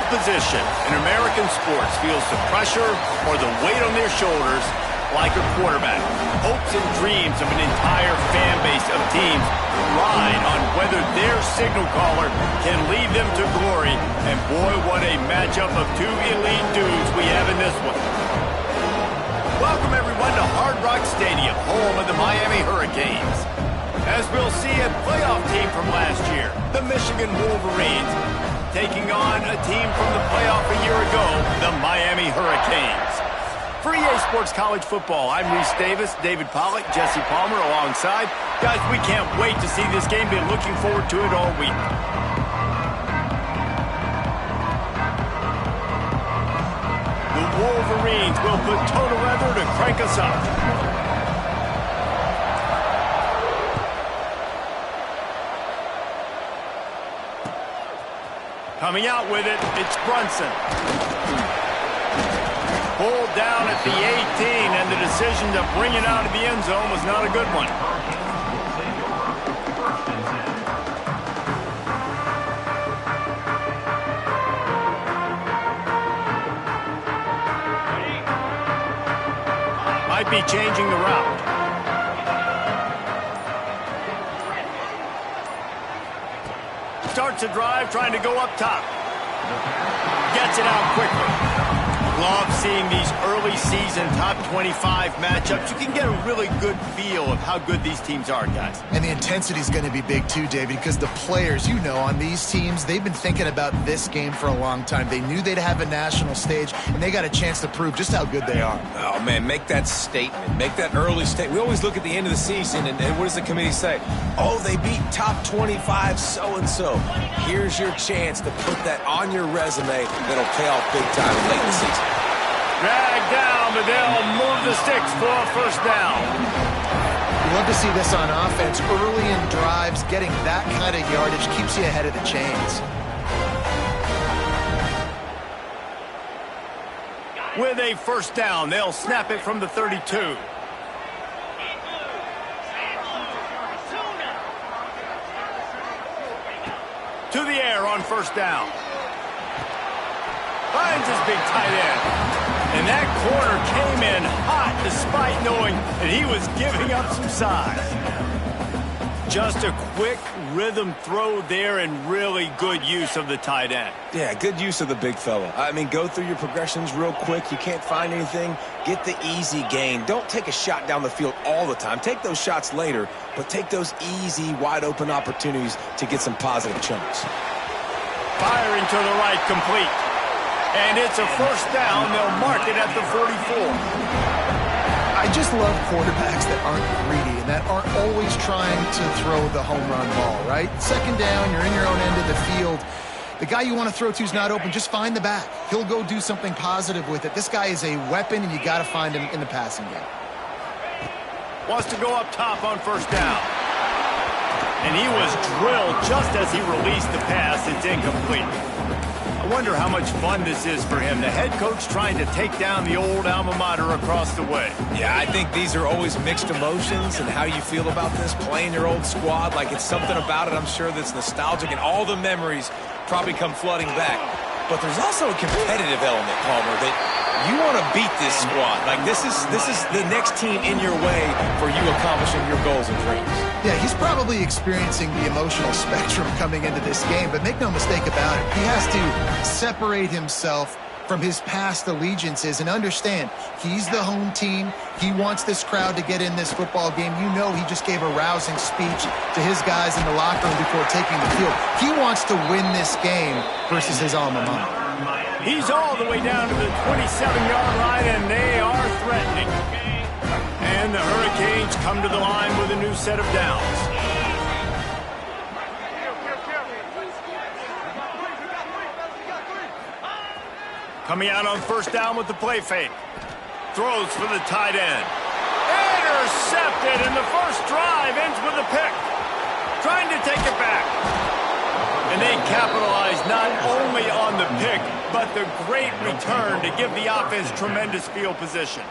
position in American sports feels the pressure or the weight on their shoulders like a quarterback. Hopes and dreams of an entire fan base of teams ride on whether their signal caller can lead them to glory. And boy, what a matchup of two elite dudes we have in this one. Welcome everyone to Hard Rock Stadium, home of the Miami Hurricanes. As we'll see, a playoff team from last year, the Michigan Wolverines, taking on a team from the playoff a year ago, the Miami Hurricanes. For EA Sports College Football, I'm Reese Davis, David Pollack, Jesse Palmer alongside. Guys, we can't wait to see this game. Been looking forward to it all week. The Wolverines will put toe to leather to crank us up. Coming out with it, it's Brunson. Pulled down at the 18, and the decision to bring it out of the end zone was not a good one. Might be changing the route. Starts a drive, trying to go up top. Gets it out quickly. Love seeing these early season top 25 matchups. You can get a really good feel of how good these teams are, guys. And the intensity is going to be big too, David, because the players, you know, on these teams, they've been thinking about this game for a long time. They knew they'd have a national stage, and they got a chance to prove just how good they are. Oh, man, make that statement. Make that early statement. We always look at the end of the season, and what does the committee say? Oh, they beat top 25 so-and-so. Here's your chance to put that on your resume that'll pay off big time late in the season. Drag down, but they'll move the sticks for a first down. You love to see this on offense. Early in drives, getting that kind of yardage keeps you ahead of the chains. With a first down, they'll snap it from the 32. To the air on first down. Finds his big tight end. And that corner came in hot despite knowing that he was giving up some size. Just a quick rhythm throw there and really good use of the tight end. Yeah, good use of the big fella. I mean, go through your progressions real quick. You can't find anything. Get the easy gain. Don't take a shot down the field all the time. Take those shots later, but take those easy, wide-open opportunities to get some positive chunks. Firing to the right, complete. And it's a first down. They'll mark it at the 44. I just love quarterbacks that aren't greedy and that aren't always trying to throw the home run ball, right? Second down, you're in your own end of the field. The guy you want to throw to is not open. Just find the back. He'll go do something positive with it. This guy is a weapon, and you got to find him in the passing game. Wants to go up top on first down. And he was drilled just as he released the pass. It's incomplete. I wonder how much fun this is for him. The head coach trying to take down the old alma mater across the way. Yeah, I think these are always mixed emotions and how you feel about this, playing your old squad. Like, it's something about it, I'm sure, that's nostalgic, and all the memories probably come flooding back. But there's also a competitive element, Palmer, that you want to beat this squad. Like, this is the next team in your way for you accomplishing your goals and dreams. Yeah, he's probably experiencing the emotional spectrum coming into this game, but make no mistake about it, he has to separate himself from his past allegiances and understand he's the home team. He wants this crowd to get in this football game. You know, he just gave a rousing speech to his guys in the locker room before taking the field. He wants to win this game versus his alma mater. He's all the way down to the 27-yard line, and they are threatening. And the Hurricanes come to the line with a new set of downs. Coming out on first down with the play fake. Throws for the tight end. Intercepted, and the first drive ends with a pick. Trying to take it back. And they capitalize not only on the pick, but the great return to give the offense tremendous field position.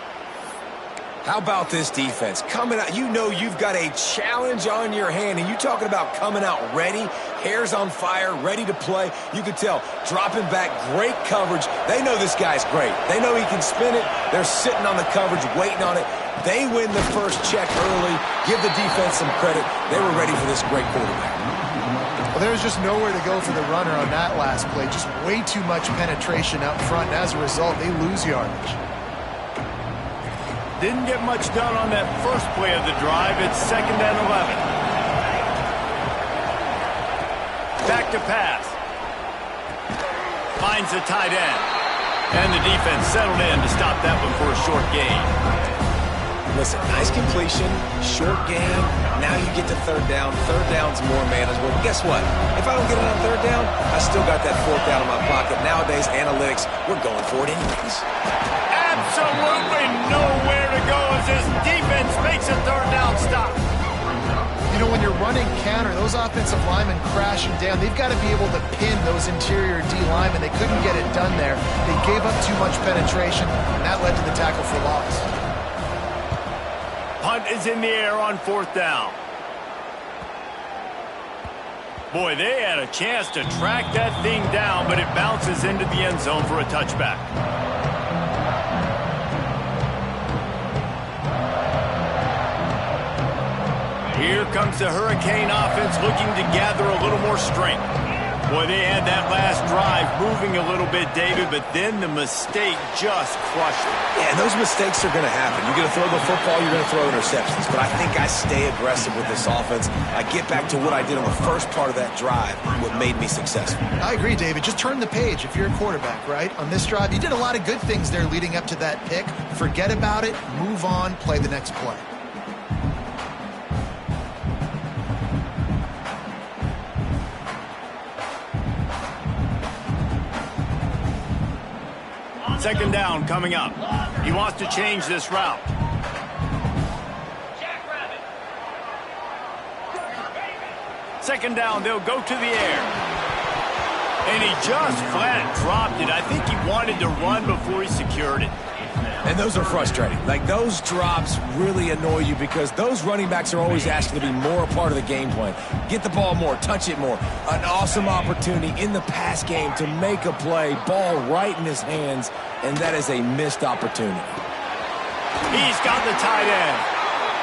How about this defense? Coming out, you know you've got a challenge on your hand, and you talking about coming out ready, hair's on fire, ready to play. You could tell, dropping back, great coverage. They know this guy's great. They know he can spin it. They're sitting on the coverage, waiting on it. They win the first check early. Give the defense some credit. They were ready for this great quarterback. Well, there's just nowhere to go for the runner on that last play. Just way too much penetration up front. And as a result, they lose yardage. Didn't get much done on that first play of the drive. It's 2nd and 11. Back to pass. Finds the tight end. And the defense settled in to stop that one for a short gain. Listen, nice completion, short gain. Now you get to 3rd down. 3rd down's more manageable. But guess what? If I don't get it on 3rd down, I still got that 4th down in my pocket. Nowadays, analytics, we're going for it anyways. Absolutely nowhere to go as this defense makes a 3rd down stop. You know, when you're running counter, those offensive linemen crashing down, they've got to be able to pin those interior D linemen. They couldn't get it done there. They gave up too much penetration, and that led to the tackle for loss. Punt is in the air on 4th down. Boy, they had a chance to track that thing down, but it bounces into the end zone for a touchback. Here comes the Hurricane offense looking to gather a little more strength. Boy, they had that last drive moving a little bit, David, but then the mistake just crushed it. Yeah, those mistakes are going to happen. You're going to throw the football, you're going to throw interceptions. But I think I stay aggressive with this offense. I get back to what I did on the first part of that drive, what made me successful. I agree, David. Just turn the page if you're a quarterback, right? On this drive, you did a lot of good things there leading up to that pick. Forget about it, move on, play the next play. Second down coming up. He wants to change this route. Second down, they'll go to the air. And he just flat dropped it. I think he wanted to run before he secured it. And those are frustrating. Like, those drops really annoy you because those running backs are always asked to be more a part of the game plan. Get the ball more, touch it more. An awesome opportunity in the pass game to make a play, ball right in his hands, and that is a missed opportunity. He's got the tight end.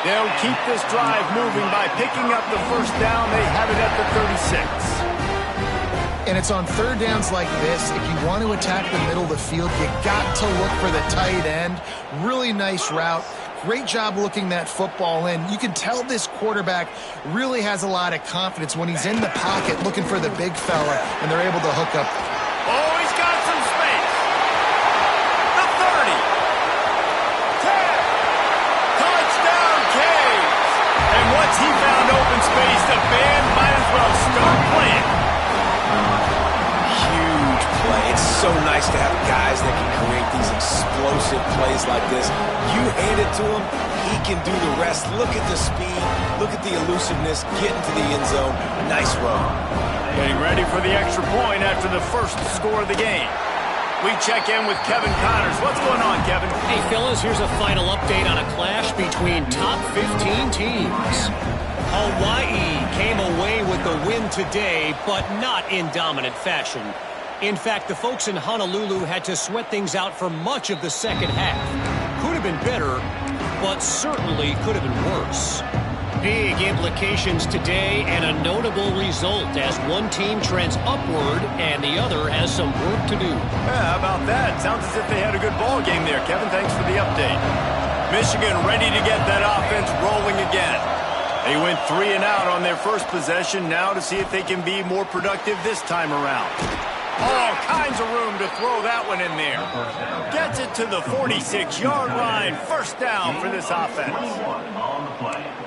They'll keep this drive moving by picking up the first down. They have it at the 36. And it's on 3rd downs like this. If you want to attack the middle of the field, you got to look for the tight end. Really nice route. Great job looking that football in. You can tell this quarterback really has a lot of confidence when he's in the pocket looking for the big fella, and they're able to hook up. Oh, he's got some space. The 30. 10. Touchdown, Caves. And once he found open space, the band might as well start playing. Huge play. It's so nice to have guys that can create these explosive plays like this. You hand it to him, he can do the rest. Look at the speed. Look at the elusiveness. Get into the end zone. Nice run. Getting ready for the extra point after the first score of the game. We check in with Kevin Connors. What's going on, Kevin? Hey, fellas, here's a final update on a clash between top 15 teams. Hawaii came away with the win today, but not in dominant fashion. In fact, the folks in Honolulu had to sweat things out for much of the second half. Could have been better, but certainly could have been worse. Big implications today and a notable result as one team trends upward and the other has some work to do. Yeah, how about that? Sounds as if they had a good ball game there. Kevin, thanks for the update. Michigan ready to get that offense rolling again. They went 3 and out on their first possession, now to see if they can be more productive this time around. All kinds of room to throw that one in there. Gets it to the 46-yard line. First down for this offense.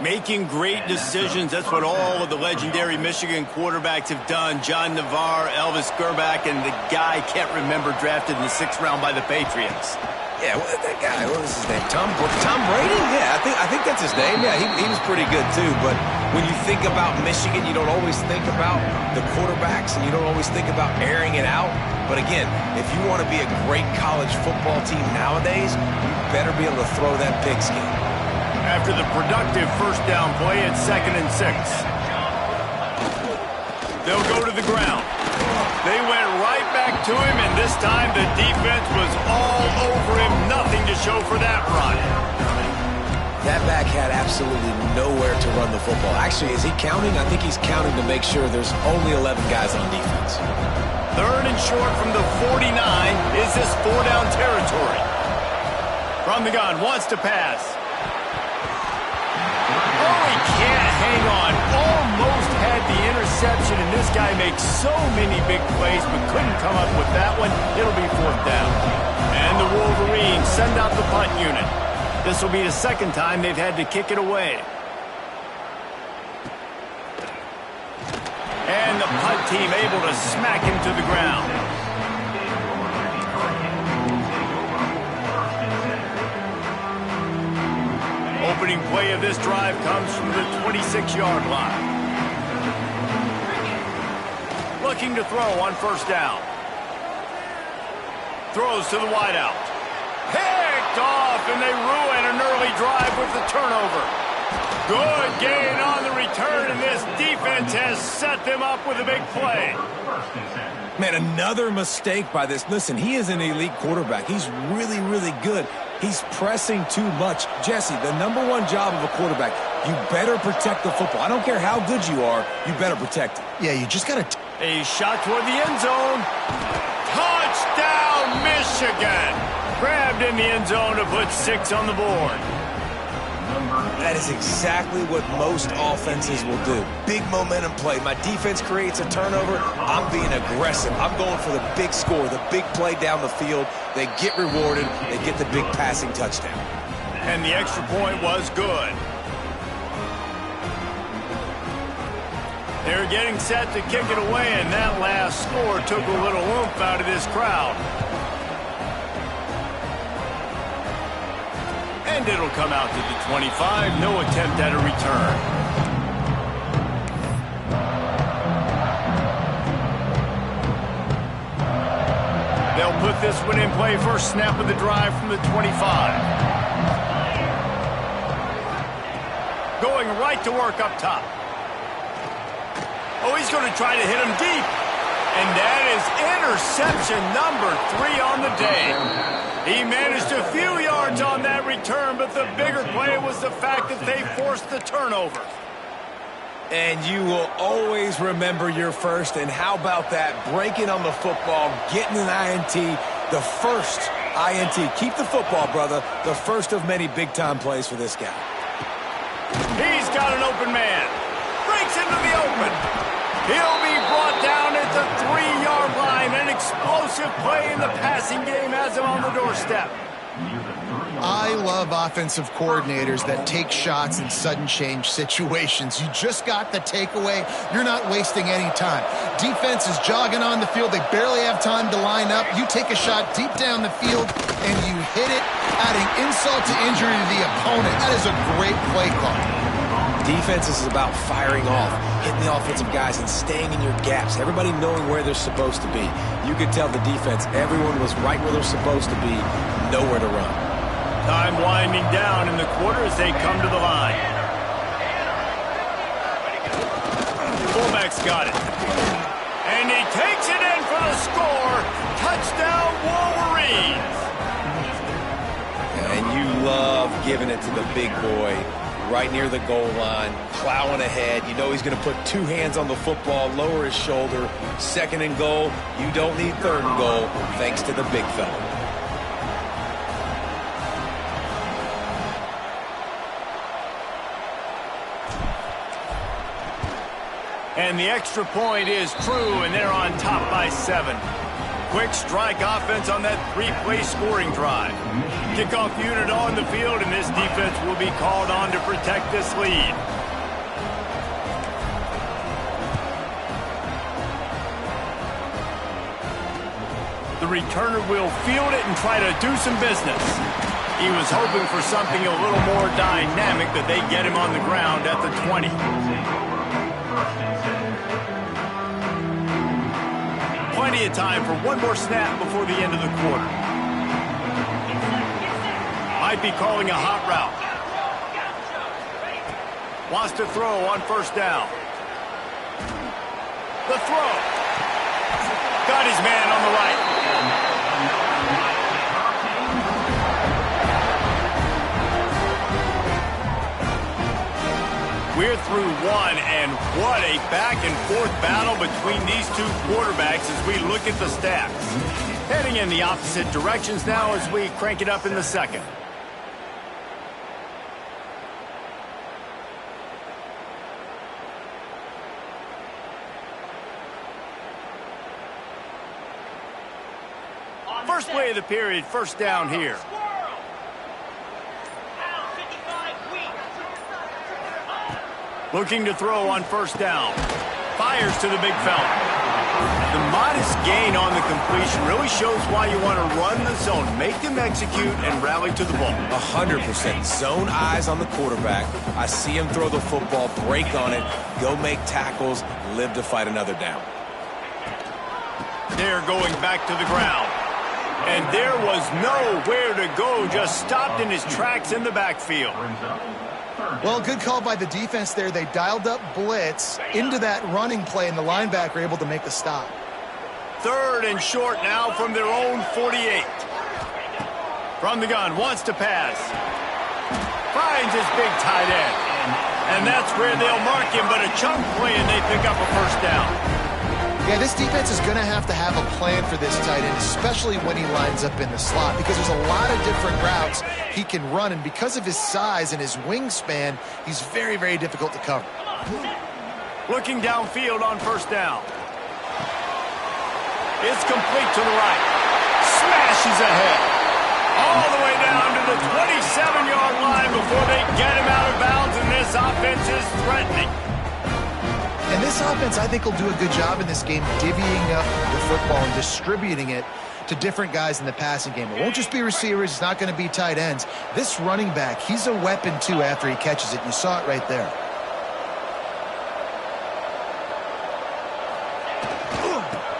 Making great decisions. That's what all of the legendary Michigan quarterbacks have done. John Navarre, Elvis Gerbach, and the guy I can't remember drafted in the 6th round by the Patriots. Yeah, that guy, what was his name? Tom Brady? Yeah, I think that's his name. Yeah, he was pretty good too. But when you think about Michigan, you don't always think about the quarterbacks, and you don't always think about airing it out. But again, if you want to be a great college football team nowadays, you better be able to throw that pigskin. After the productive first down play at 2nd and 6. They'll go to the ground. They went right back to him, and this time the defense was all over him. Nothing to show for that run. That back had absolutely nowhere to run the football. Actually, is he counting? I think he's counting to make sure there's only 11 guys on defense. 3rd and short from the 49. Is this 4-down territory? From the gun, wants to pass. Oh, he can't hang on. Almost had the interception, and this guy makes so many big plays, but couldn't come up with that one. It'll be 4th down. And the Wolverines send out the punt unit. This will be the 2nd time they've had to kick it away. And the punt team able to smack him to the ground. Opening play of this drive comes from the 26-yard line. Looking to throw on 1st down. Throws to the wideout. Picked off, and they ruin an early drive with the turnover. Good gain on the return, and this defense has set them up with a big play. Man, another mistake by this. Listen, he is an elite quarterback. He's really, really good. He's pressing too much. Jesse, the #1 job of a quarterback, you better protect the football. I don't care how good you are, you better protect it. Yeah, you just got to... A shot toward the end zone. Touchdown, Michigan. Grabbed in the end zone to put 6 on the board. That is exactly what most offenses will do. Big momentum play. My defense creates a turnover. I'm being aggressive. I'm going for the big score, the big play down the field. They get rewarded. They get the big passing touchdown. And the extra point was good. They're getting set to kick it away, and that last score took a little oomph out of this crowd. And it'll come out to the 25. No attempt at a return. They'll put this one in play. First snap of the drive from the 25. Going right to work up top. Oh, he's going to try to hit him deep. And that is interception number 3 on the day. He managed a few yards on that return, but the bigger play was the fact that they forced the turnover. And you will always remember your first. And how about that? Breaking on the football, getting an INT, the first INT. Keep the football, brother. The first of many big-time plays for this guy. He's got an open man. Breaks into the open. He'll be brought down at the 3-yard line. An explosive play in the passing game has him on the doorstep. I love offensive coordinators that take shots in sudden change situations. You just got the takeaway. You're not wasting any time. Defense is jogging on the field. They barely have time to line up. You take a shot deep down the field, and you hit it, adding insult to injury to the opponent. That is a great play call. Defense is about firing off, hitting the offensive guys and staying in your gaps. Everybody knowing where they're supposed to be. You could tell the defense, everyone was right where they're supposed to be, nowhere to run. Time winding down in the quarter as they come to the line. Fullback's got it. And he takes it in for the score. Touchdown, Wolverines. And you love giving it to the big boy. Right near the goal line, plowing ahead. You know he's going to put 2 hands on the football, lower his shoulder. 2nd and goal. You don't need 3rd and goal, thanks to the big fella. And the extra point is true, and they're on top by 7. Quick strike offense on that 3-play scoring drive. Kickoff unit on the field, and this defense will be called on to protect this lead. The returner will field it and try to do some business. He was hoping for something a little more dynamic, that they get him on the ground at the 20. Plenty of time for one more snap before the end of the quarter. Might be calling a hot route. Wants to throw on first down. The throw. Got his man on the right. We're through one, and what a back-and-forth battle between these two quarterbacks as we look at the stats. Heading in the opposite directions now as we crank it up in the second. First play of the period, first down here. Looking to throw on first down. Fires to the big fella. The modest gain on the completion really shows why you want to run the zone. Make them execute and rally to the ball. 100%. Zone eyes on the quarterback. I see him throw the football, break on it, go make tackles, live to fight another down. They're going back to the ground. And there was nowhere to go, just stopped in his tracks in the backfield. Well, good call by the defense there. They dialed up blitz into that running play, and the linebacker able to make the stop. Third and short now from their own 48. From the gun, wants to pass. Finds his big tight end. And that's where they'll mark him, but a chunk play, and they pick up a first down. Yeah, this defense is going to have a plan for this tight end, especially when he lines up in the slot, because there's a lot of different routes he can run, and because of his size and his wingspan, he's very, very difficult to cover. Looking downfield on first down. It's complete to the right. Smashes ahead. All the way down to the 27-yard line before they get him out of bounds, and this offense is threatening. And this offense, I think, will do a good job in this game divvying up the football and distributing it to different guys in the passing game. It won't just be receivers. It's not going to be tight ends. This running back, he's a weapon, too, after he catches it. You saw it right there.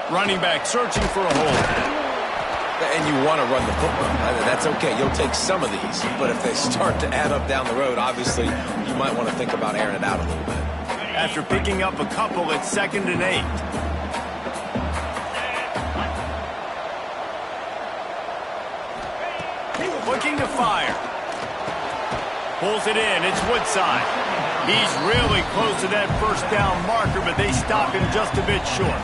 Running back searching for a hole. And you want to run the football. That's okay. You'll take some of these. But if they start to add up down the road, obviously, you might want to think about airing it out a little bit. After picking up a couple, it's 2nd and 8. Looking to fire. Pulls it in. It's Woodside. He's really close to that first down marker, but they stop him just a bit short.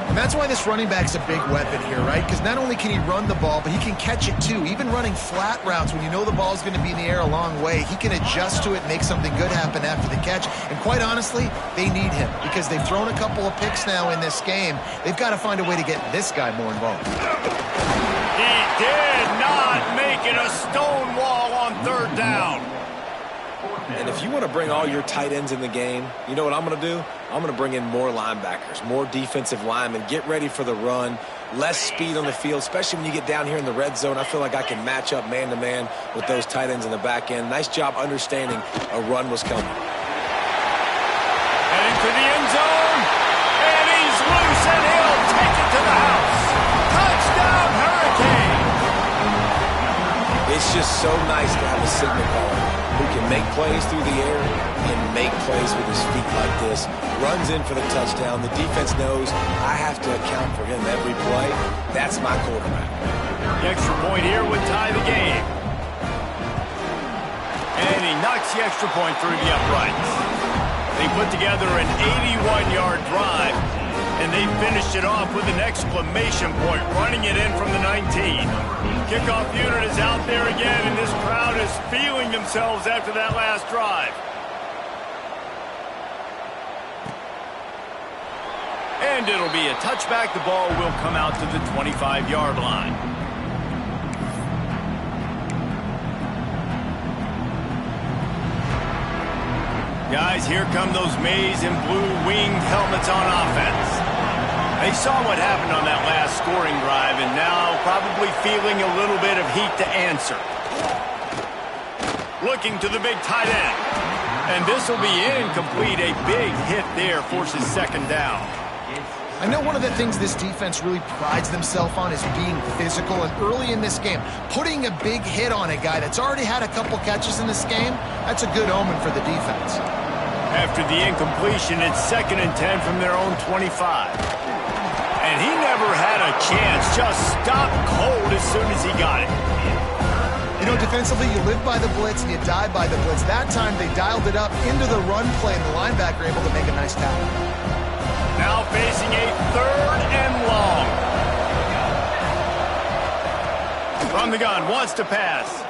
And that's why this running back's a big weapon here, right? Because not only can he run the ball, but he can catch it too. Even running flat routes when you know the ball's going to be in the air a long way, he can adjust to it and make something good happen after the catch. And quite honestly, they need him because they've thrown a couple of picks now in this game. They've got to find a way to get this guy more involved. He did not make it a stone wall on 3rd down. And if you want to bring all your tight ends in the game, you know what I'm going to do? I'm going to bring in more linebackers, more defensive linemen, get ready for the run, less speed on the field, especially when you get down here in the red zone. I feel like I can match up man-to-man with those tight ends in the back end. Nice job understanding a run was coming. Heading to the end zone, and he's loose, and he'll take it to the house. Touchdown, Hurricane! It's just so nice to have a signal caller who can make plays through the air and make plays with his feet like this. Runs in for the touchdown. The defense knows I have to account for him every play. That's my quarterback. The extra point here would tie the game. And he knocks the extra point through the uprights. They put together an 81-yard drive, and they finished it off with an exclamation point, running it in from the 19. Kickoff unit is out there again, and this crowd is feeling themselves after that last drive. And it'll be a touchback. The ball will come out to the 25-yard line. Guys, here come those maize and blue winged helmets on offense. They saw what happened on that last scoring drive, and now probably feeling a little bit of heat to answer. Looking to the big tight end. And this will be incomplete. A big hit there forces 2nd down. I know one of the things this defense really prides themselves on is being physical, and early in this game, putting a big hit on a guy that's already had a couple catches in this game, that's a good omen for the defense. After the incompletion, it's 2nd and 10 from their own 25. And he never had a chance, just stopped cold as soon as he got it. You know, defensively, you live by the blitz and you die by the blitz. That time, they dialed it up into the run play, and the linebacker able to make a nice tackle. Now facing a 3rd and long. From the gun, wants to pass.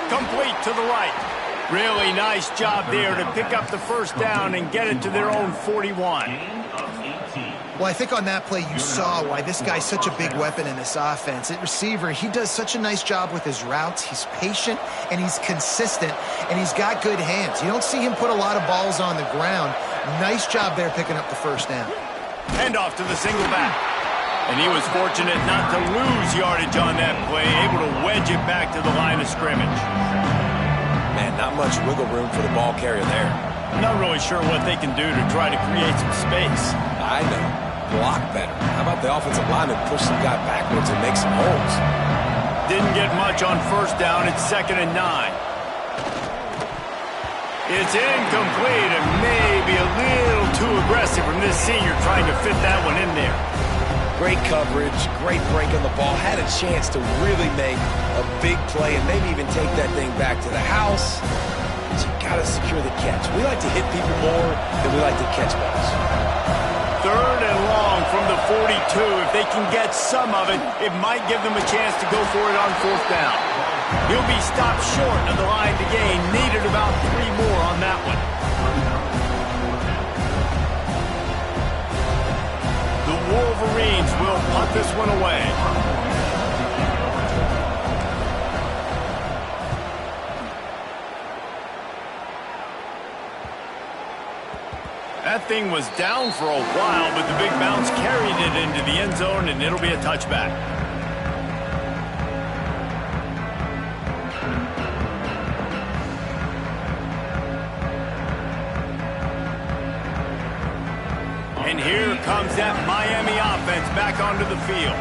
Complete to the right. Really nice job there to pick up the 1st down and get it to their own 41. Well, I think on that play you saw why this guy's such a big weapon in this offense. At receiver, he does such a nice job with his routes. He's patient, and he's consistent, and he's got good hands. You don't see him put a lot of balls on the ground. Nice job there picking up the 1st down. Hand off to the single back. And he was fortunate not to lose yardage on that play, able to wedge it back to the line of scrimmage. Man, not much wiggle room for the ball carrier there. I'm not really sure what they can do to try to create some space. I know. Block better. How about the offensive lineman push some guy backwards and make some holes? Didn't get much on 1st down. It's 2nd and 9. It's incomplete and maybe a little too aggressive from this senior trying to fit that one in there. Great coverage, great break on the ball. Had a chance to really make a big play and maybe even take that thing back to the house. But you got to secure the catch. We like to hit people more than we like to catch balls. 3rd and long from the 42. If they can get some of it, it might give them a chance to go for it on 4th down. He'll be stopped short of the line to gain. Needed about 3 more on that one. The Wolverines will punt this one away. That thing was down for a while, but the big bounce carried it into the end zone, and it'll be a touchback. And here comes that Miami offense back onto the field.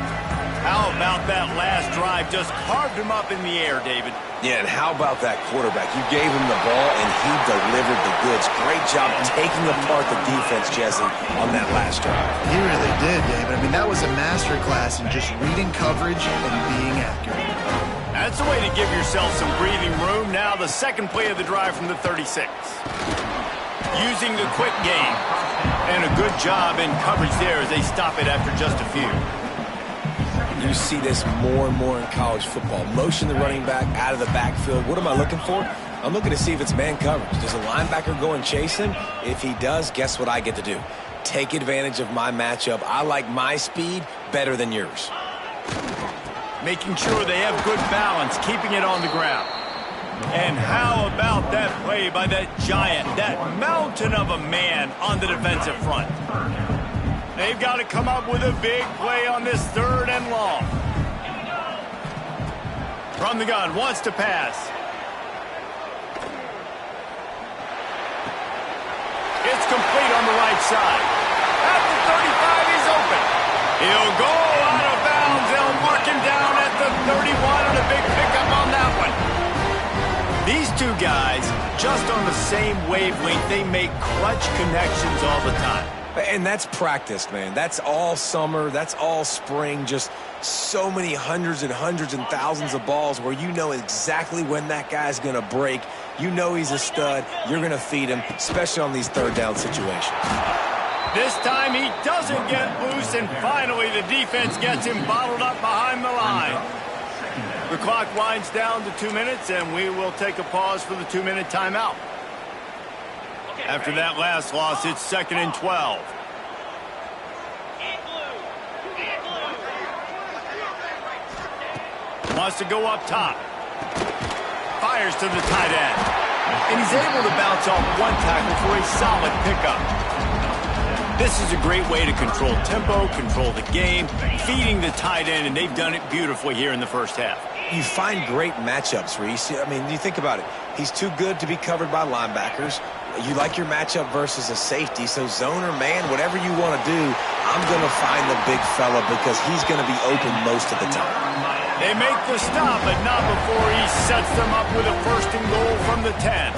How about that last drive? Just carved him up in the air, David. Yeah, and how about that quarterback? You gave him the ball, and he delivered the goods. Great job taking apart the defense, Jesse, on that last drive. He really did, David. I mean, that was a masterclass in just reading coverage and being accurate. That's the way to give yourself some breathing room. Now the 2nd play of the drive from the 36. Using the quick game. And a good job in coverage there as they stop it after just a few. You see this more and more in college football. Motion the running back out of the backfield. What am I looking for? I'm looking to see if it's man coverage. Does a linebacker go and chase him? If he does, guess what I get to do? Take advantage of my matchup. I like my speed better than yours. Making sure they have good balance, keeping it on the ground. And how about that play by that giant, that mountain of a man on the defensive front? They've got to come up with a big play on this 3rd and long. From the gun, wants to pass. It's complete on the right side. At the 35, he's open. He'll go out of bounds. They'll mark him down at the 31 and a big pickup on that one. These two guys, just on the same wavelength, they make clutch connections all the time. And that's practice, man. That's all summer. That's all spring. Just so many hundreds and thousands of balls where you know exactly when that guy's going to break. You know he's a stud. You're going to feed him, especially on these 3rd down situations. This time he doesn't get loose, and finally the defense gets him bottled up behind the line. The clock winds down to 2 minutes, and we will take a pause for the 2-minute timeout. After that last loss, it's 2nd and 12. Wants to go up top. Fires to the tight end. And he's able to bounce off one tackle for a solid pickup. This is a great way to control tempo, control the game, feeding the tight end, and they've done it beautifully here in the 1st half. You find great matchups, Reese. I mean, you think about it. He's too good to be covered by linebackers. You like your matchup versus a safety, so zone or man, whatever you want to do, I'm going to find the big fella because he's going to be open most of the time. They make the stop, but not before he sets them up with a 1st and goal from the 10.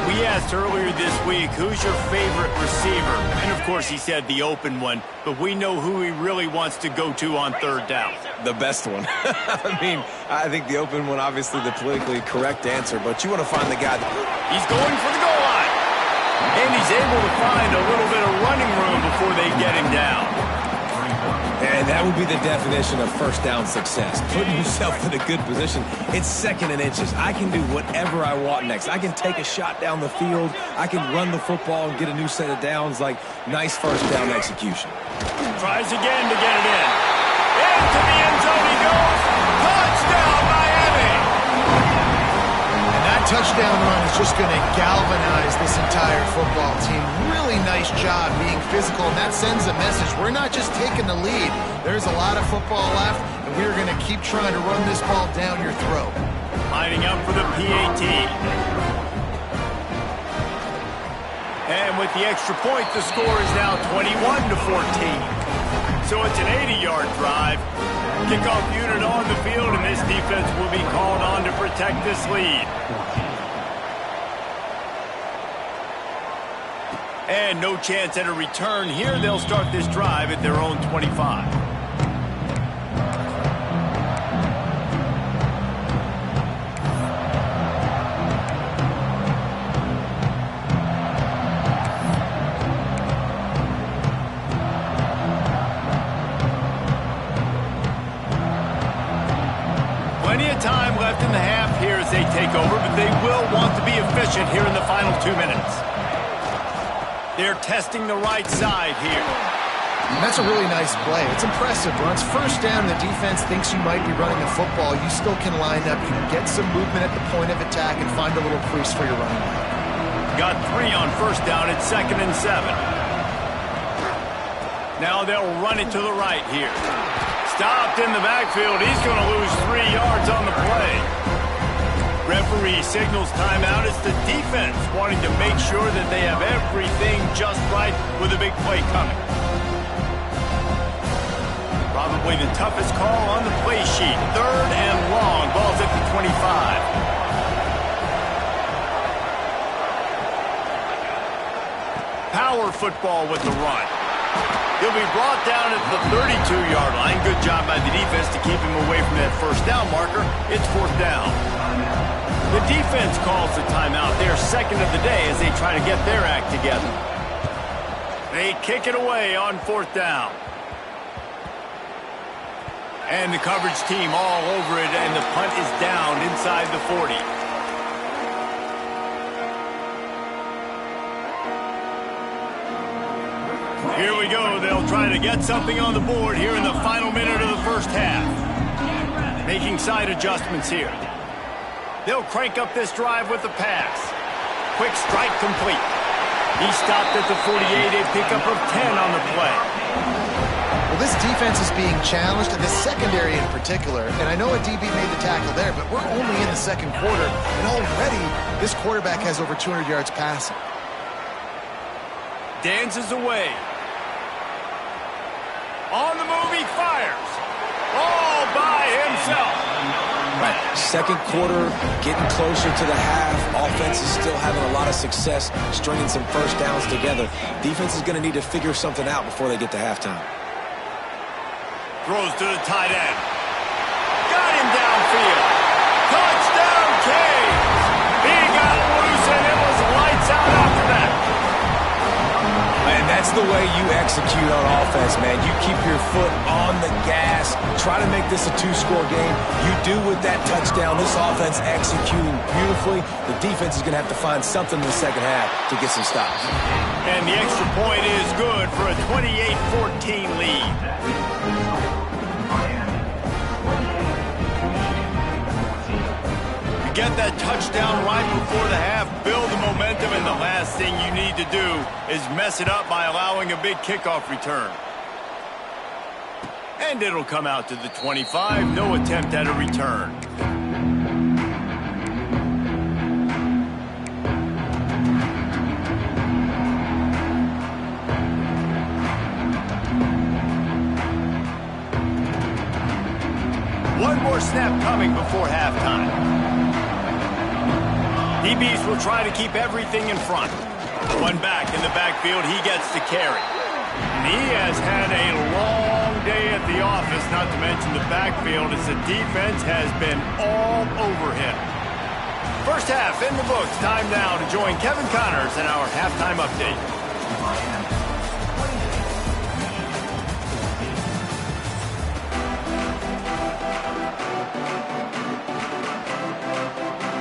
We asked earlier this week, who's your favorite receiver? And, of course, he said the open one, but we know who he really wants to go to on 3rd down. The best one. I mean, I think the open one, obviously the politically correct answer, but you want to find the guy that... He's going for the goal line. And he's able to find a little bit of running room before they get him down. And that would be the definition of 1st down success. Putting yourself in a good position. It's 2nd and inches. I can do whatever I want next. I can take a shot down the field. I can run the football and get a new set of downs. Like, nice 1st down execution. Tries again to get it in. Into the end zone he goes. Touchdown, Miami! And that touchdown run is just going to galvanize this entire football team. Really nice job being physical, and that sends a message. We're not just taking the lead. There's a lot of football left, and we're going to keep trying to run this ball down your throat. Lining up for the PAT. And with the extra point, the score is now 21-14. So it's an 80-yard drive. Kickoff unit on the field, and this defense will be called on to protect this lead. And no chance at a return here. They'll start this drive at their own 25. Plenty of time left in the half here as they take over, but they will want to be efficient here in the final 2 minutes. They're testing the right side here. And that's a really nice play. It's impressive. Once 1st down, the defense thinks you might be running the football. You still can line up. You can get some movement at the point of attack and find a little crease for your running back. Got 3 on 1st down at 2nd and 7. Now they'll run it to the right here. Stopped in the backfield. He's going to lose 3 yards on the play. Referee signals timeout. It's the defense wanting to make sure that they have everything just right with a big play coming. Probably the toughest call on the play sheet. 3rd and long. Ball's at the 25. Power football with the run. He'll be brought down at the 32-yard line. Good job by the defense to keep him away from that 1st down marker. It's 4th down. The defense calls the timeout. They're 2nd of the day as they try to get their act together. They kick it away on 4th down. And the coverage team all over it, and the punt is down inside the 40. Here we go. They'll try to get something on the board here in the final minute of the 1st half. Making side adjustments here. They'll crank up this drive with the pass. Quick strike complete. He stopped at the 48, a pickup of 10 on the play. Well, this defense is being challenged, and the secondary in particular. And I know a DB made the tackle there, but we're only in the 2nd quarter, and already this quarterback has over 200 yards passing. Dances away. On the move, he fires. All by himself. Right, 2nd quarter, getting closer to the half. Offense is still having a lot of success stringing some 1st downs together. Defense is going to need to figure something out before they get to halftime. Throws to the tight end. Got him downfield. Touchdown, Canes. He got loose, and it was lights out after that. And that's the way you execute on offense, man. You keep your foot on the gas. Try to make this a 2-score game. You do with that touchdown. This offense executing beautifully. The defense is going to have to find something in the 2nd half to get some stops. And the extra point is good for a 28-14 lead. Get that touchdown right before the half, build the momentum, and the last thing you need to do is mess it up by allowing a big kickoff return. And it'll come out to the 25, no attempt at a return. more snap coming before halftime. DBs will try to keep everything in front. One back in the backfield, he gets to carry. And he has had a long day at the office, not to mention the backfield, as the defense has been all over him. First half in the books. Time now to join Kevin Connors in our halftime update.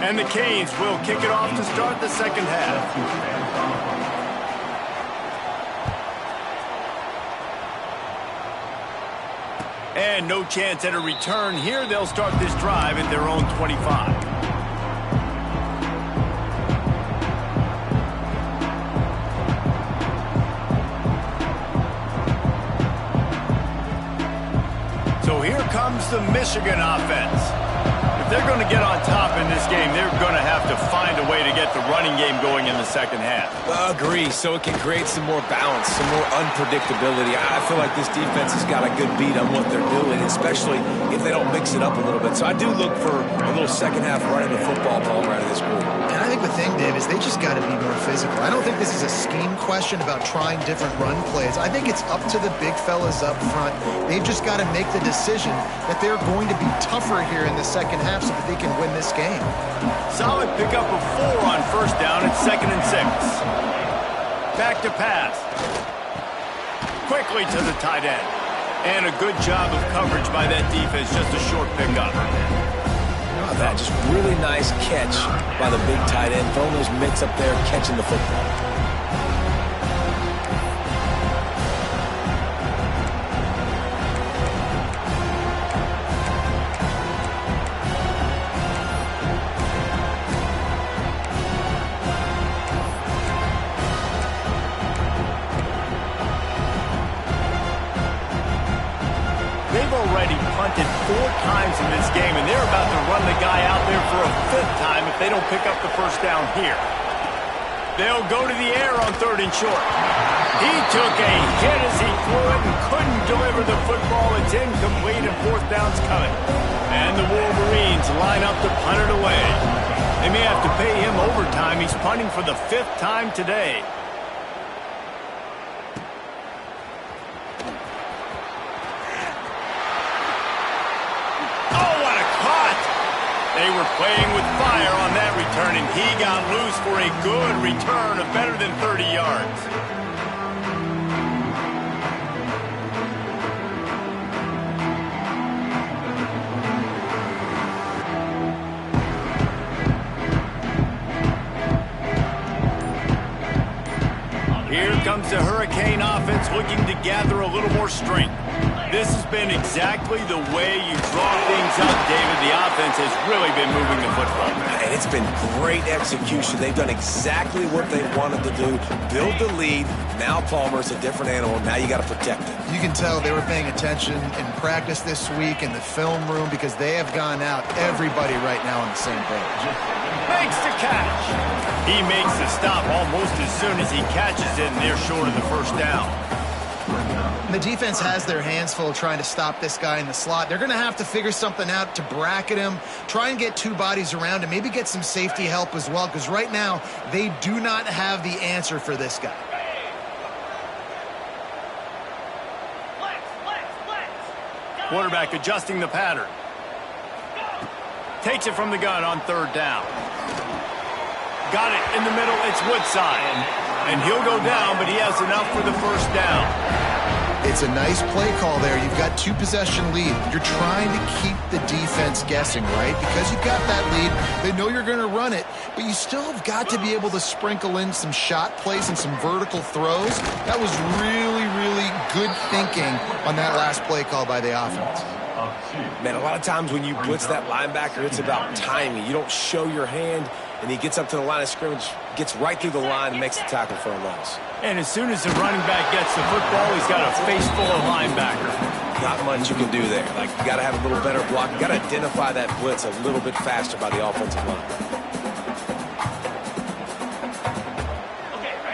And the Canes will kick it off to start the second half. And no chance at a return here. They'll start this drive at their own 25. So here comes the Michigan offense. If they're going to get on top in this game, they're going to have to find a way to get the running game going in the second half. Agree, so it can create some more balance, some more unpredictability. I feel like this defense has got a good beat on what they're doing, especially if they don't mix it up a little bit. So I do look for a little second half running the football ball out of this group. And I think the thing, Dave, is they just got to be more physical. I don't think this is a scheme question about trying different run plays. I think it's up to the big fellas up front. They've just got to make the decision that they're going to be tougher here in the second half so that they can win this game. Solid pickup of 4 on first down at 2nd and 6. Back to pass. Quickly to the tight end. And a good job of coverage by that defense. Just a short pickup. That just really nice catch by the big tight end. Throwing those mitts up there, catching the football. They've already punted 4 times in this game, and they're about to run the guy out there for a 5th time if they don't pick up the first down here. They'll go to the air on 3rd and short. He took a hit as he threw it and couldn't deliver the football. It's incomplete, and 4th down's coming. And the Wolverines line up to punt it away. They may have to pay him overtime. He's punting for the 5th time today. They were playing with fire on that return, and he got loose for a good return of better than 30 yards. Here comes the Hurricane offense looking to gather a little more strength. This has been exactly the way you draw things up, David. The offense has really been moving the football. And it's been great execution. They've done exactly what they wanted to do. Build the lead. Now Palmer's a different animal. Now you got to protect it. You can tell they were paying attention in practice this week in the film room because they have gone out, everybody right now on the same page. Makes the catch. He makes the stop almost as soon as he catches it, and they're short of the first down. The defense has their hands full trying to stop this guy in the slot. They're going to have to figure something out to bracket him, try and get 2 bodies around him, maybe get some safety help as well, because right now they do not have the answer for this guy. Quarterback adjusting the pattern. Takes it from the gun on 3rd down. Got it in the middle. It's Woodside. And he'll go down, but he has enough for the first down. It's a nice play call there. You've got 2-possession lead. You're trying to keep the defense guessing, right? Because you've got that lead. They know you're going to run it, but you still have got to be able to sprinkle in some shot plays and some vertical throws. That was really, really good thinking on that last play call by the offense. Man, a lot of times when you blitz that linebacker, it's about timing. You don't show your hand, and he gets up to the line of scrimmage, gets right through the line, and makes the tackle for a loss. And as soon as the running back gets the football, he's got a face full of linebacker. Not much you can do there. Like, you got to have a little better block. You got to identify that blitz a little bit faster by the offensive line.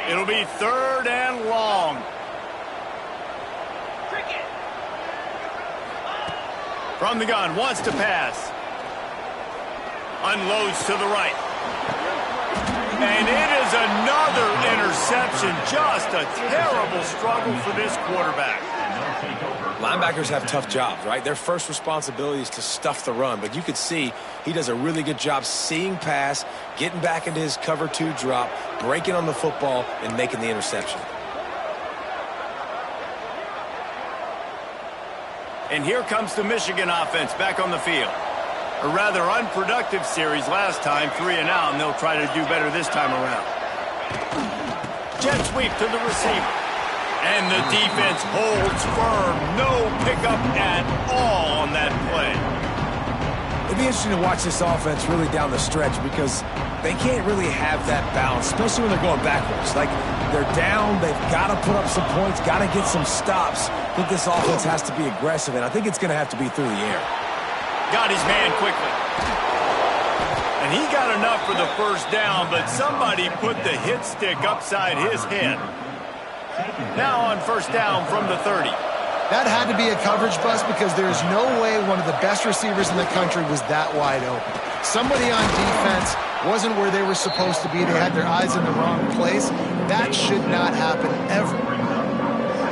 It'll be 3rd and long. From the gun, wants to pass. Unloads to the right. And it is another interception. Just a terrible struggle for this quarterback. Linebackers have tough jobs, right? Their first responsibility is to stuff the run, but you could see he does a really good job seeing pass, getting back into his cover 2 drop, breaking on the football, and making the interception. And here comes the Michigan offense back on the field. A rather unproductive series last time, 3 and out, and they'll try to do better this time around. Jet sweep to the receiver. And the defense holds firm. No pickup at all on that play. It'd be interesting to watch this offense really down the stretch because they can't really have that balance, especially when they're going backwards. Like, they're down, they've got to put up some points, got to get some stops. I think this offense has to be aggressive, and I think it's going to have to be through the air. Got his man quickly. And he got enough for the first down, but somebody put the hit stick upside his head. Now on first down from the 30. That had to be a coverage bust because there is no way one of the best receivers in the country was that wide open. Somebody on defense wasn't where they were supposed to be. They had their eyes in the wrong place. That should not happen ever.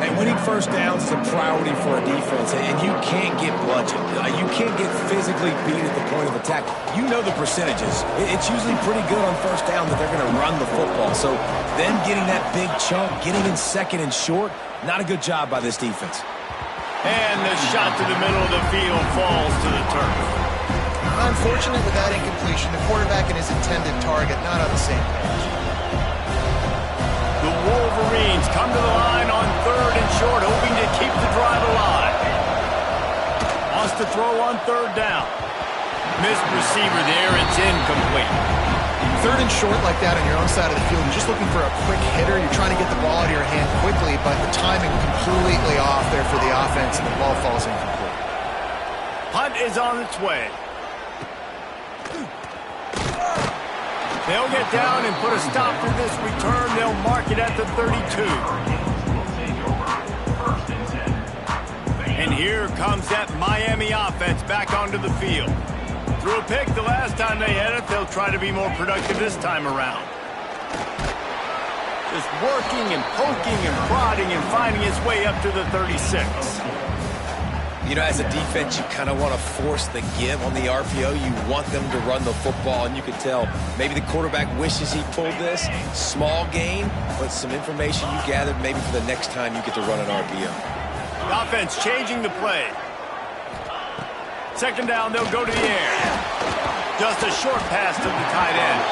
And winning first downs is a priority for a defense, and you can't get bludgeoned. You can't get physically beat at the point of attack. You know the percentages. It's usually pretty good on first down that they're going to run the football. So them getting that big chunk, getting in second and short, not a good job by this defense. And the shot to the middle of the field falls to the turf. Unfortunate with that incompletion, the quarterback and his intended target not on the same page. The Wolverines come to the line on 3rd and short, hoping to keep the drive alive. Wants to throw on 3rd down. Missed receiver there, it's incomplete. 3rd and short like that on your own side of the field, you're just looking for a quick hitter. You're trying to get the ball out of your hand quickly, but the timing completely off there for the offense, and the ball falls incomplete. Punt is on its way. They'll get down and put a stop to this return. They'll mark it at the 32. And here comes that Miami offense back onto the field. Threw a pick the last time they had it. They'll try to be more productive this time around. Just working and poking and prodding and finding his way up to the 36. You know, as a defense, you kind of want to force the give on the RPO. You want them to run the football, and you can tell maybe the quarterback wishes he pulled this. Small gain, but some information you gathered maybe for the next time you get to run an RPO. The offense changing the play. 2nd down, they'll go to the air. Just a short pass to the tight end.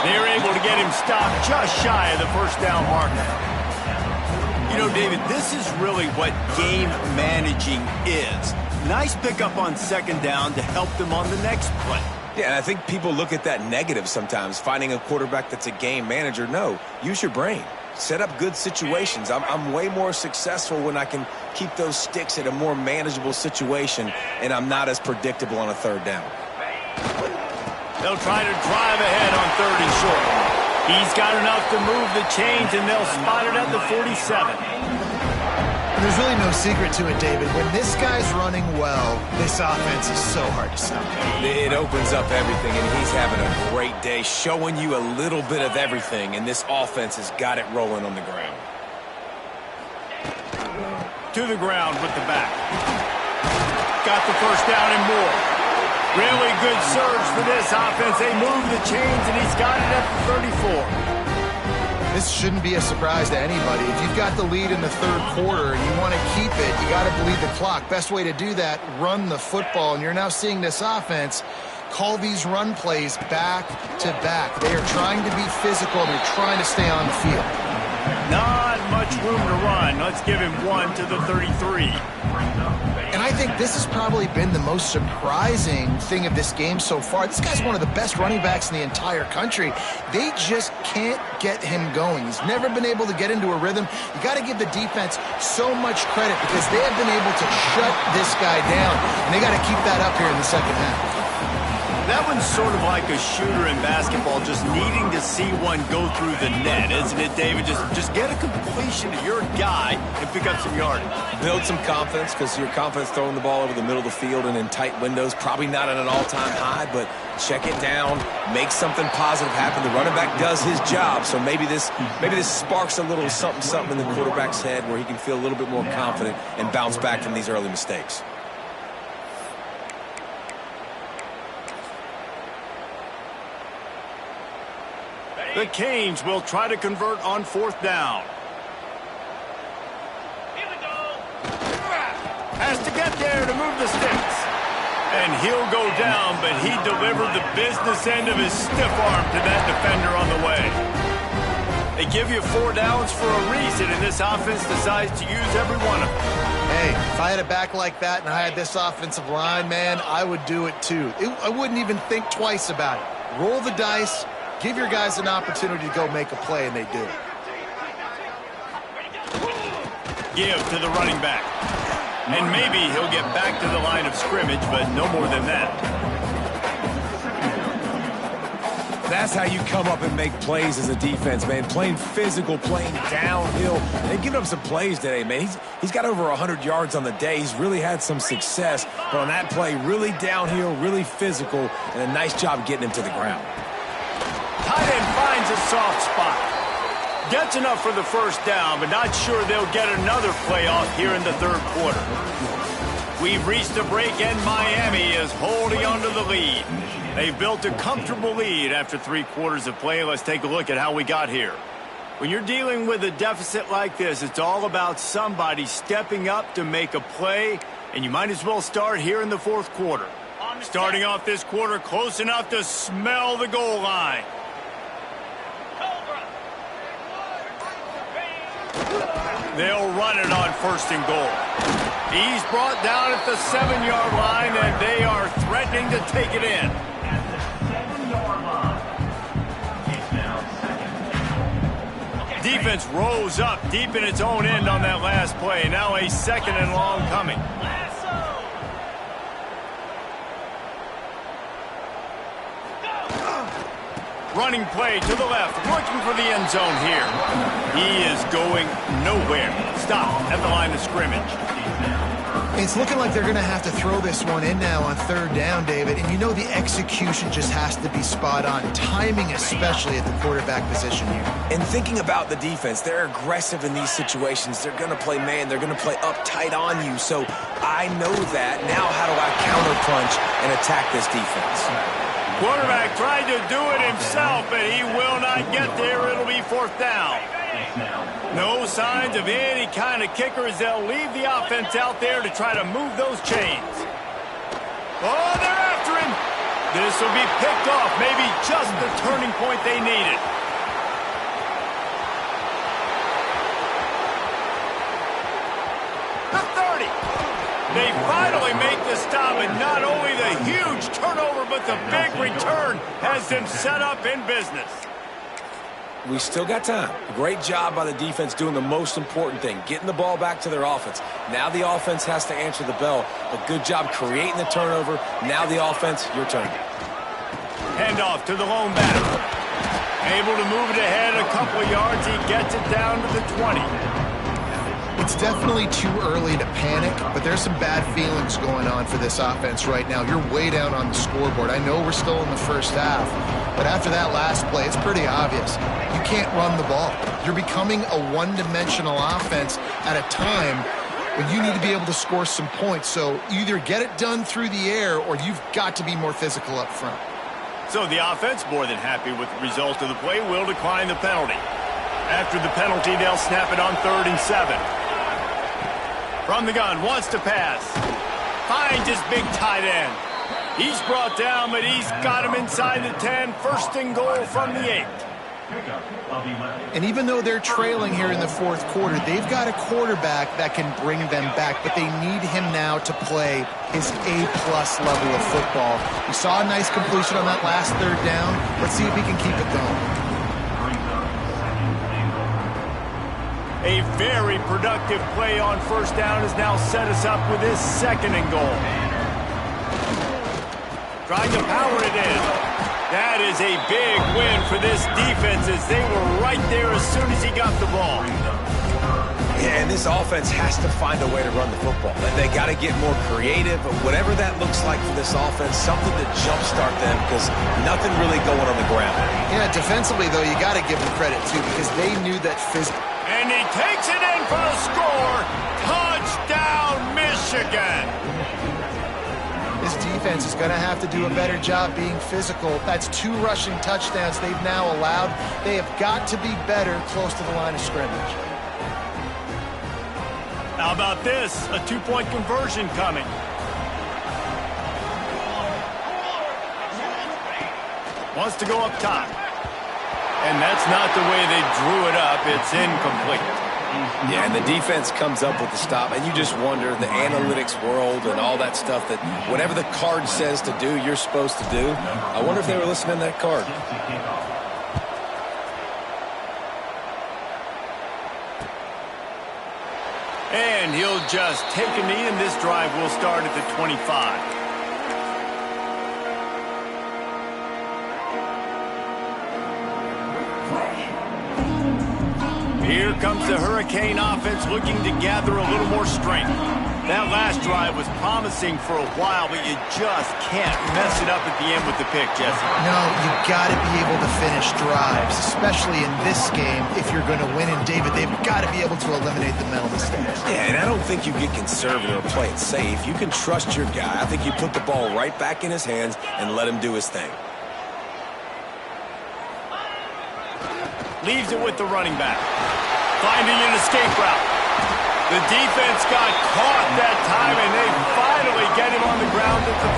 They're able to get him stopped just shy of the first down marker. You know, David, this is really what game managing is. Nice pickup on 2nd down to help them on the next play. Yeah, and I think people look at that negative sometimes, finding a quarterback that's a game manager. No, use your brain. Set up good situations. I'm way more successful when I can keep those sticks at a more manageable situation, and I'm not as predictable on a 3rd down. They'll try to drive ahead on 3rd and short. He's got enough to move the chains, and they'll spot it at the 47. There's really no secret to it, David. When this guy's running well, this offense is so hard to stop. It opens up everything, and he's having a great day, showing you a little bit of everything, and this offense has got it rolling on the ground. To the ground with the back. Got the first down and more. Really good surge for this offense. They move the chains, and he's got it at the 34. This shouldn't be a surprise to anybody. If you've got the lead in the 3rd quarter and you want to keep it, you got to bleed the clock. Best way to do that, run the football. And you're now seeing this offense call these run plays back to back. They are trying to be physical. They're trying to stay on the field. Not much room to run. Let's give him one to the 33. And I think this has probably been the most surprising thing of this game so far. This guy's one of the best running backs in the entire country. They just can't get him going. He's never been able to get into a rhythm. You got to give the defense so much credit because they have been able to shut this guy down. And they got to keep that up here in the 2nd half. That one's sort of like a shooter in basketball, just needing to see one go through the net, isn't it, David? Just get a completion to your guy and pick up some yardage. Build some confidence, because your confidence throwing the ball over the middle of the field and in tight windows, probably not at an all-time high, but check it down, make something positive happen. The running back does his job, so maybe this sparks a little something in the quarterback's head where he can feel a little bit more confident and bounce back from these early mistakes. The Canes will try to convert on 4th down. Here we go. Has to get there to move the sticks. And he'll go down, but he delivered the business end of his stiff arm to that defender on the way. They give you 4 downs for a reason, and this offense decides to use every one of them. Hey, if I had a back like that and I had this offensive line, man, I would do it too. I wouldn't even think twice about it. Roll the dice. Give your guys an opportunity to go make a play, and they do. Give to the running back. And maybe he'll get back to the line of scrimmage, but no more than that. That's how you come up and make plays as a defense, man. Playing physical, playing downhill. They've given up some plays today, man. He's got over 100 yards on the day. He's really had some success. But on that play, really downhill, really physical, and a nice job getting him to the ground. Tight end finds a soft spot. Gets enough for the 1st down, but not sure they'll get another play off here in the 3rd quarter. We've reached a break, and Miami is holding onto the lead. They've built a comfortable lead after 3 quarters of play. Let's take a look at how we got here. When you're dealing with a deficit like this, it's all about somebody stepping up to make a play, and you might as well start here in the 4th quarter. Starting off this quarter close enough to smell the goal line. They'll run it on 1st and goal. He's brought down at the 7-yard line, and they are threatening to take it in. Defense rose up deep in its own end on that last play. Now a 2nd and long coming. Running play to the left, looking for the end zone here. He is going nowhere. Stop at the line of scrimmage. It's looking like they're going to have to throw this one in now on 3rd down, David. And you know the execution just has to be spot on. Timing especially at the quarterback position here. And thinking about the defense, they're aggressive in these situations. They're going to play man. They're going to play uptight on you. So I know that. Now how do I counterpunch and attack this defense? Quarterback tried to do it himself, but he will not get there. It'll be 4th down. No signs of any kind of kicker as they'll leave the offense out there to try to move those chains. Oh, they're after him. This will be picked off. Maybe just the turning point they needed. The 30. They finally make the stop, and not only the huge turnover, but the big return has them set up in business. We still got time. Great job by the defense doing the most important thing, getting the ball back to their offense. Now the offense has to answer the bell. A good job creating the turnover. Now the offense, your turn. Handoff to the lone back. Able to move it ahead a couple of yards. He gets it down to the 20. It's definitely too early to panic, but there's some bad feelings going on for this offense right now. You're way down on the scoreboard. I know we're still in the 1st half, but after that last play, it's pretty obvious. You can't run the ball. You're becoming a one-dimensional offense at a time when you need to be able to score some points. So either get it done through the air or you've got to be more physical up front. So the offense, more than happy with the result of the play, will decline the penalty. After the penalty, they'll snap it on 3rd and 7. From the gun, wants to pass. Finds his big tight end. He's brought down, but he's got him inside the 10. 1st and goal from the 8. And even though they're trailing here in the 4th quarter, they've got a quarterback that can bring them back, but they need him now to play his A-plus level of football. We saw a nice completion on that last 3rd down. Let's see if he can keep it going. A very productive play on 1st down has now set us up with his 2nd and goal. Trying to power it in. That is a big win for this defense as they were right there as soon as he got the ball. Yeah, and this offense has to find a way to run the football. They got to get more creative, but whatever that looks like for this offense, something to jumpstart them because nothing really going on the ground. Yeah, defensively, though, you got to give them credit, too, because they knew that physical. And he takes it in for the score. Touchdown, Michigan. This defense is going to have to do a better job being physical. That's 2 rushing touchdowns they've now allowed. They have got to be better close to the line of scrimmage. How about this? A 2-point conversion coming. Wants to go up top. And that's not the way they drew it up. It's incomplete. Yeah, and the defense comes up with the stop, and you just wonder, the analytics world and all that stuff, that whatever the card says to do, you're supposed to do. I wonder if they were listening to that card. And he'll just take a knee, and this drive will start at the 25. Here comes the Hurricane offense looking to gather a little more strength. That last drive was promising for a while, but you just can't mess it up at the end with the pick, Jesse. No, you got to be able to finish drives, especially in this game. If you're going to win, and David, they've got to be able to eliminate the mental mistakes. Yeah, and I don't think you get conservative or play it safe. You can trust your guy. I think you put the ball right back in his hands and let him do his thing. Leaves it with the running back. Finding an escape route. The defense got caught that time, and they finally get him on the ground at the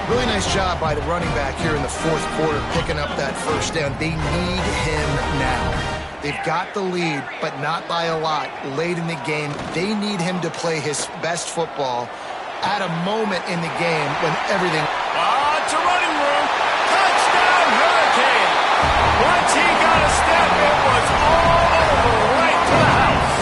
41. Really nice job by the running back here in the 4th quarter, picking up that first down. They need him now. They've got the lead, but not by a lot late in the game. They need him to play his best football at a moment in the game when everything... It's a running room. Touchdown, Hurricane. Once he got a step, it was all over, right to the house.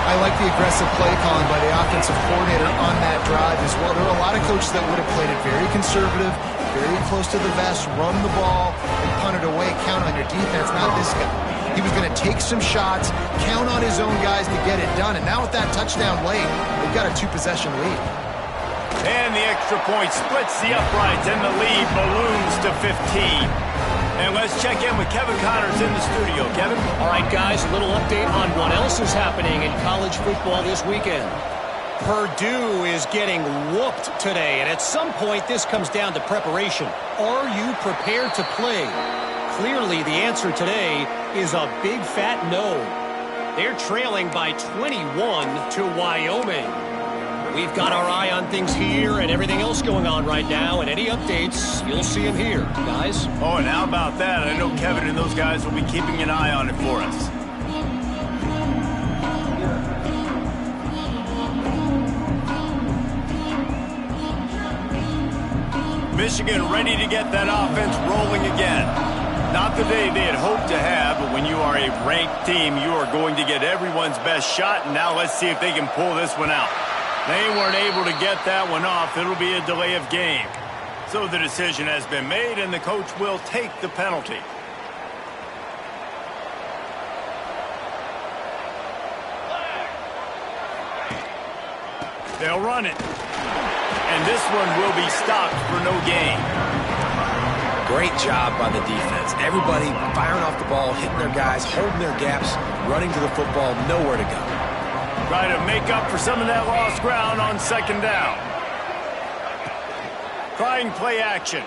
I like the aggressive play calling by the offensive coordinator on that drive as well. There are a lot of coaches that would have played it very conservative, very close to the vest, run the ball, and punt it away, count on your defense, not this guy. He was going to take some shots, count on his own guys to get it done, and now with that touchdown late, they've got a 2-possession lead. And the extra point splits the uprights, and the lead balloons to 15. And let's check in with Kevin Connors in the studio. Kevin? All right, guys, a little update on what else is happening in college football this weekend. Purdue is getting whooped today, and at some point this comes down to preparation. Are you prepared to play? Clearly, the answer today is a big fat no. They're trailing by 21 to Wyoming. We've got our eye on things here and everything else going on right now, and any updates, you'll see them here, guys. Oh, and how about that? I know Kevin and those guys will be keeping an eye on it for us. Michigan ready to get that offense rolling again. Not the day they had hoped to have, but when you are a ranked team, you are going to get everyone's best shot, and now let's see if they can pull this one out. They weren't able to get that one off. It'll be a delay of game. So the decision has been made, and the coach will take the penalty. They'll run it. And this one will be stopped for no gain. Great job by the defense. Everybody firing off the ball, hitting their guys, holding their gaps, running to the football, nowhere to go. Try to make up for some of that lost ground on 2nd down. Trying play action.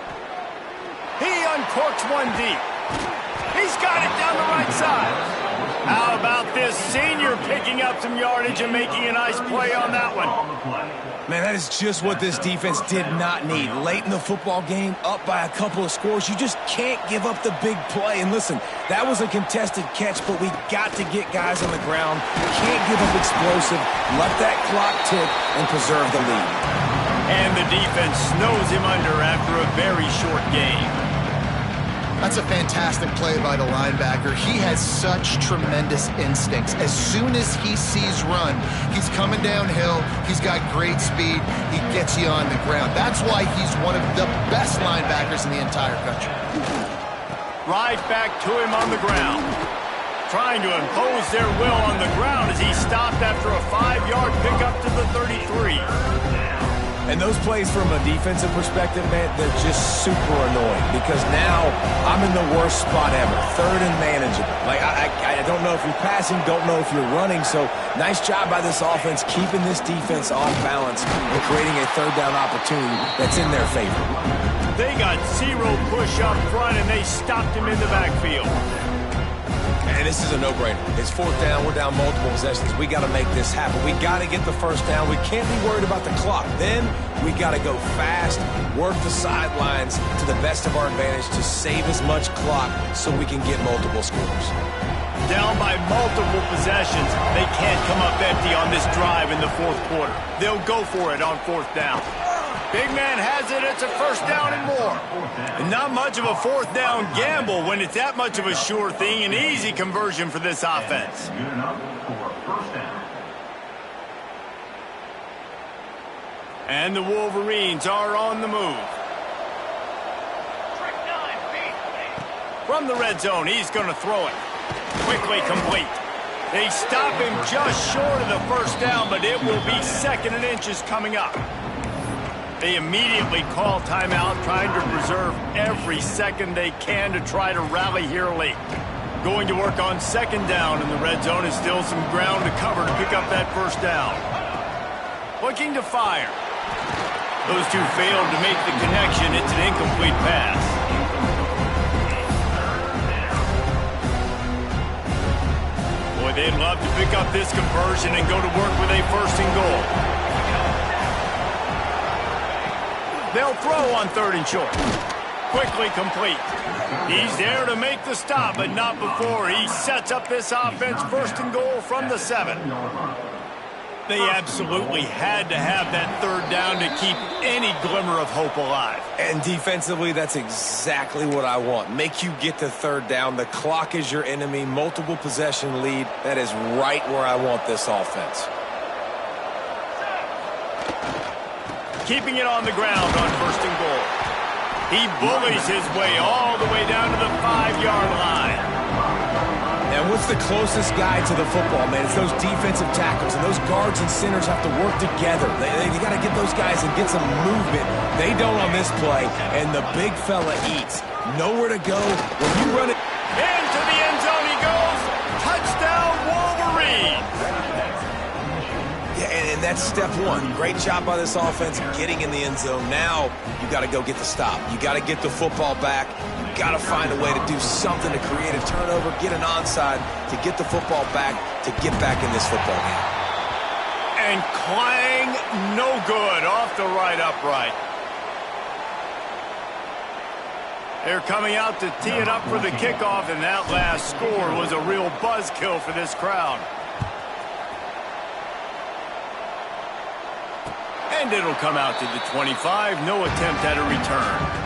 He uncorks one deep. He's got it down the right side. How about this senior picking up some yardage and making a nice play on that one? Man, that is just what this defense did not need. Late in the football game, up by a couple of scores, you just can't give up the big play. And listen, that was a contested catch, but we got to get guys on the ground. Can't give up explosive. Let that clock tick and preserve the lead. And the defense snows him under after a very short game. That's a fantastic play by the linebacker. He has such tremendous instincts. As soon as he sees run, he's coming downhill. He's got great speed. He gets you on the ground. That's why he's one of the best linebackers in the entire country. Right back to him on the ground. Trying to impose their will on the ground as he stopped after a 5-yard pickup to the 33. And those plays from a defensive perspective, man, they're just super annoying because now I'm in the worst spot ever, third and manageable. Like, I don't know if you're passing, don't know if you're running, so nice job by this offense keeping this defense off balance and creating a third down opportunity that's in their favor. They got 0 push up front, and they stopped him in the backfield. And this is a no-brainer. It's 4th down. We're down multiple possessions. We got to make this happen. We got to get the first down. We can't be worried about the clock. Then we got to go fast, work the sidelines to the best of our advantage to save as much clock so we can get multiple scores. Down by multiple possessions, they can't come up empty on this drive in the 4th quarter. They'll go for it on 4th down. Big man has it. It's a first down and more. And not much of a 4th down gamble when it's that much of a sure thing. An easy conversion for this offense. And the Wolverines are on the move. From the red zone, he's going to throw it. Quickly complete. They stop him just short of the first down, but it will be 2nd and inches coming up. They immediately call timeout, trying to preserve every second they can to try to rally here late. Going to work on 2nd down in the red zone is still some ground to cover to pick up that first down. Looking to fire. Those two failed to make the connection. It's an incomplete pass. Boy, they'd love to pick up this conversion and go to work with a 1st and goal. They'll throw on 3rd and short. Quickly complete. He's there to make the stop, but not before he sets up this offense 1st and goal from the 7. They absolutely had to have that 3rd down to keep any glimmer of hope alive. And defensively, that's exactly what I want. Make you get to 3rd down. The clock is your enemy. Multiple possession lead. That is right where I want this offense. Keeping it on the ground on 1st and goal. He bullies his way all the way down to the 5-yard line. And what's the closest guy to the football, man? It's those defensive tackles, and those guards and centers have to work together. They got to get those guys and get some movement. They don't on this play, and the big fella eats. Nowhere to go. When you run it into the end zone, he goes. Touchdown, Wolverine. Yeah, and that's step 1. Great job by this offense getting in the end zone. Now you got to go get the stop. You got to get the football back. You got to find a way to do something to create a turnover, get an onside, to get the football back, to get back in this football game. And clang, no good, off the right upright. They're coming out to tee it up for the kickoff, and that last score was a real buzzkill for this crowd. And it'll come out to the 25. No attempt at a return.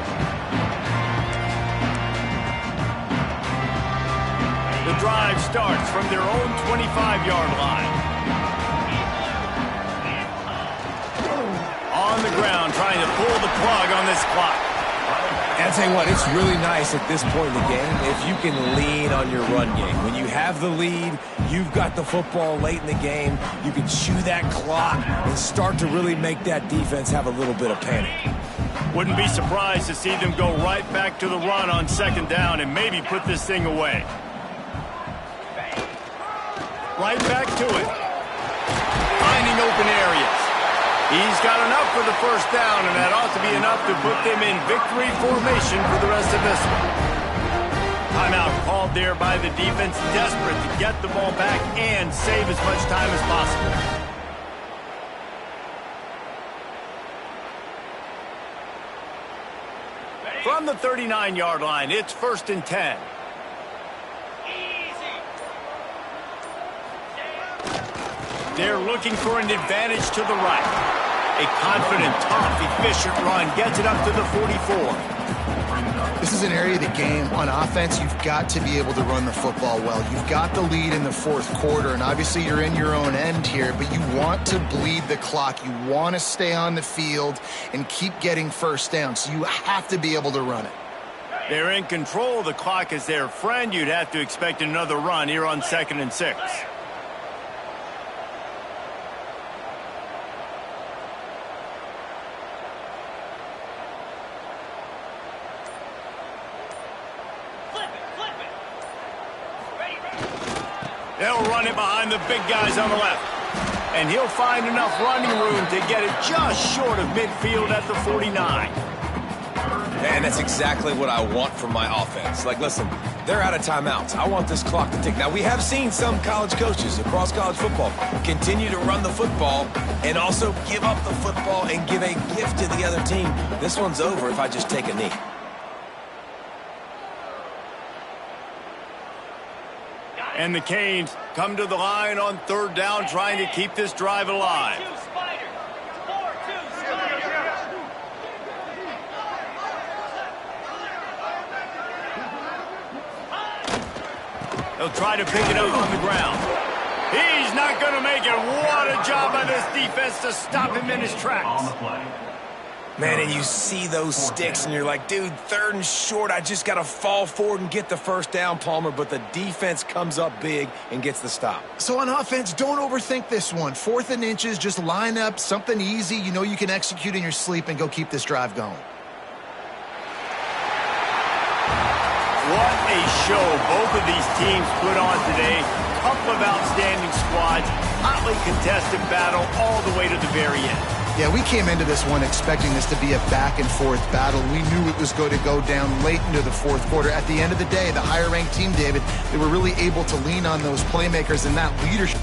The drive starts from their own 25-yard line. On the ground, trying to pull the plug on this clock. And I'll tell you what, it's really nice at this point in the game if you can lean on your run game. When you have the lead, you've got the football late in the game, you can chew that clock and start to really make that defense have a little bit of panic. Wouldn't be surprised to see them go right back to the run on 2nd down and maybe put this thing away. Right back to it. Finding open areas. He's got enough for the first down, and that ought to be enough to put them in victory formation for the rest of this one. Timeout called there by the defense, desperate to get the ball back and save as much time as possible. From the 39-yard line, it's 1st and 10. They're looking for an advantage to the right. A confident, tough, efficient run gets it up to the 44. This is an area of the game on offense. You've got to be able to run the football well. You've got the lead in the fourth quarter, and obviously you're in your own end here, but you want to bleed the clock. You want to stay on the field and keep getting first down, so you have to be able to run it. They're in control. The clock is their friend. You'd have to expect another run here on 2nd and 6. They'll run it behind the big guys on the left. And he'll find enough running room to get it just short of midfield at the 49. And that's exactly what I want from my offense. Like, listen, they're out of timeouts. I want this clock to tick. Now, we have seen some college coaches across college football continue to run the football and also give up the football and give a gift to the other team. This one's over if I just take a knee. And the Canes come to the line on 3rd down, trying to keep this drive alive. They'll try to pick it up on the ground. He's not going to make it. What a job by this defense to stop him in his tracks. Man, and you see those sticks, and you're like, dude, 3rd and short, I just got to fall forward and get the first down, Palmer, but the defense comes up big and gets the stop. So on offense, don't overthink this one. 4th and inches, just line up something easy you know you can execute in your sleep and go keep this drive going. What a show both of these teams put on today. Couple of outstanding squads, hotly contested battle all the way to the very end. Yeah, we came into this one expecting this to be a back-and-forth battle. We knew it was going to go down late into the fourth quarter. At the end of the day, the higher-ranked team, David, they were really able to lean on those playmakers and that leadership.